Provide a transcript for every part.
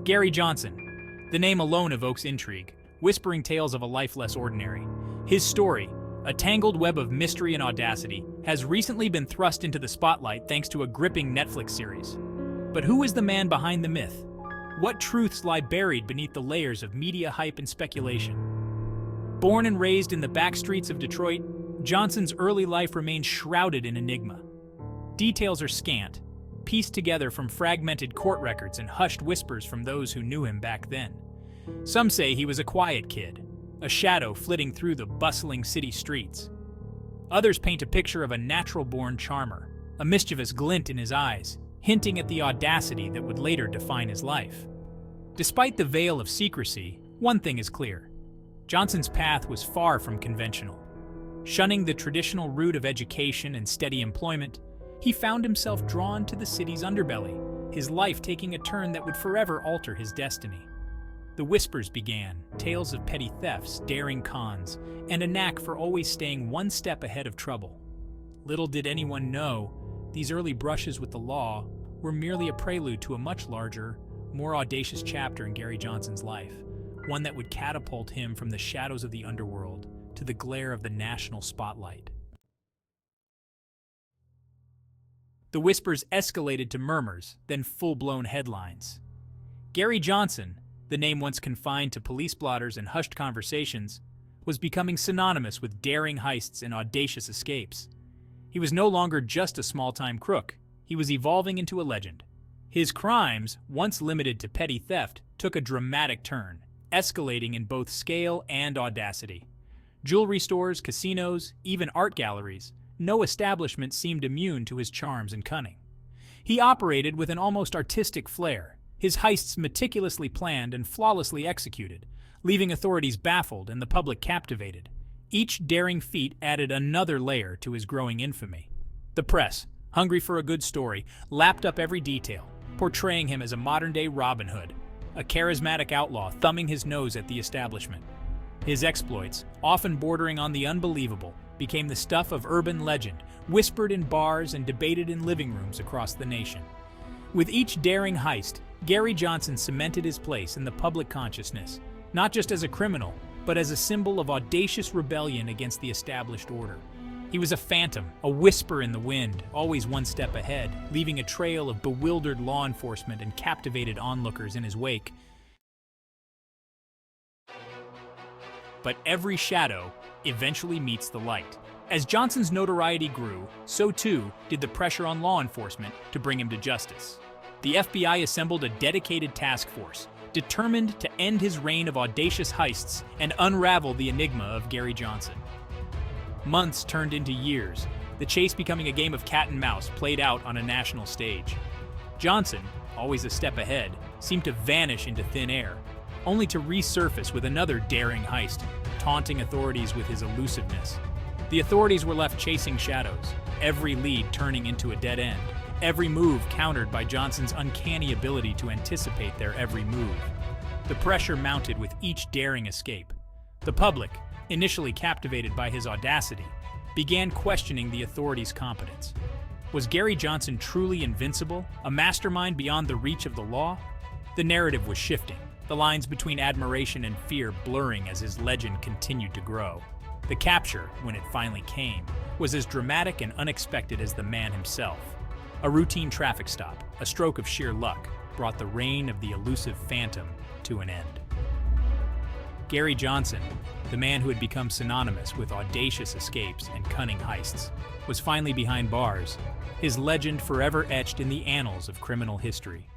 Gary Johnson. The name alone evokes intrigue, whispering tales of a life less ordinary. His story, a tangled web of mystery and audacity, has recently been thrust into the spotlight thanks to a gripping Netflix series. But who is the man behind the myth? What truths lie buried beneath the layers of media hype and speculation? Born and raised in the backstreets of Detroit, Johnson's early life remains shrouded in enigma. Details are scant, pieced together from fragmented court records and hushed whispers from those who knew him back then. Some say he was a quiet kid, a shadow flitting through the bustling city streets. Others paint a picture of a natural-born charmer, a mischievous glint in his eyes, hinting at the audacity that would later define his life. Despite the veil of secrecy, one thing is clear. Johnson's path was far from conventional. Shunning the traditional route of education and steady employment, he found himself drawn to the city's underbelly, his life taking a turn that would forever alter his destiny. The whispers began, tales of petty thefts, daring cons, and a knack for always staying one step ahead of trouble. Little did anyone know, these early brushes with the law were merely a prelude to a much larger, more audacious chapter in Gary Johnson's life, one that would catapult him from the shadows of the underworld to the glare of the national spotlight. The whispers escalated to murmurs, then full-blown headlines. Gary Johnson, the name once confined to police blotters and hushed conversations, was becoming synonymous with daring heists and audacious escapes. He was no longer just a small-time crook. He was evolving into a legend. His crimes, once limited to petty theft, took a dramatic turn, escalating in both scale and audacity. Jewelry stores, casinos, even art galleries, no establishment seemed immune to his charms and cunning. He operated with an almost artistic flair, his heists meticulously planned and flawlessly executed, leaving authorities baffled and the public captivated. Each daring feat added another layer to his growing infamy. The press, hungry for a good story, lapped up every detail, portraying him as a modern-day Robin Hood, a charismatic outlaw thumbing his nose at the establishment. His exploits, often bordering on the unbelievable, became the stuff of urban legend, whispered in bars and debated in living rooms across the nation. With each daring heist, Gary Johnson cemented his place in the public consciousness, not just as a criminal, but as a symbol of audacious rebellion against the established order. He was a phantom, a whisper in the wind, always one step ahead, leaving a trail of bewildered law enforcement and captivated onlookers in his wake. But every shadow eventually meets the light. As Johnson's notoriety grew, so too did the pressure on law enforcement to bring him to justice. The FBI assembled a dedicated task force, determined to end his reign of audacious heists and unravel the enigma of Gary Johnson. Months turned into years, the chase becoming a game of cat and mouse played out on a national stage. Johnson, always a step ahead, seemed to vanish into thin air, only to resurface with another daring heist, taunting authorities with his elusiveness. The authorities were left chasing shadows, every lead turning into a dead end, every move countered by Johnson's uncanny ability to anticipate their every move. The pressure mounted with each daring escape. The public, initially captivated by his audacity, began questioning the authorities' competence. Was Gary Johnson truly invincible, a mastermind beyond the reach of the law? The narrative was shifting, the lines between admiration and fear blurring as his legend continued to grow. The capture, when it finally came, was as dramatic and unexpected as the man himself. A routine traffic stop, a stroke of sheer luck, brought the reign of the elusive phantom to an end. Gary Johnson, the man who had become synonymous with audacious escapes and cunning heists, was finally behind bars, his legend forever etched in the annals of criminal history.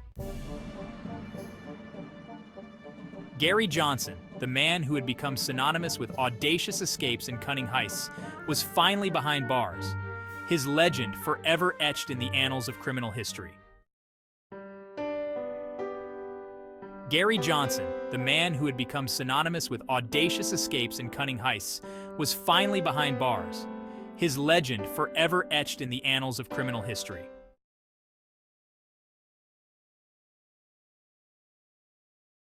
Gary Johnson, the man who had become synonymous with audacious escapes and cunning heists, was finally behind bars, his legend forever etched in the annals of criminal history. Gary Johnson, the man who had become synonymous with audacious escapes and cunning heists, was finally behind bars, his legend forever etched in the annals of criminal history.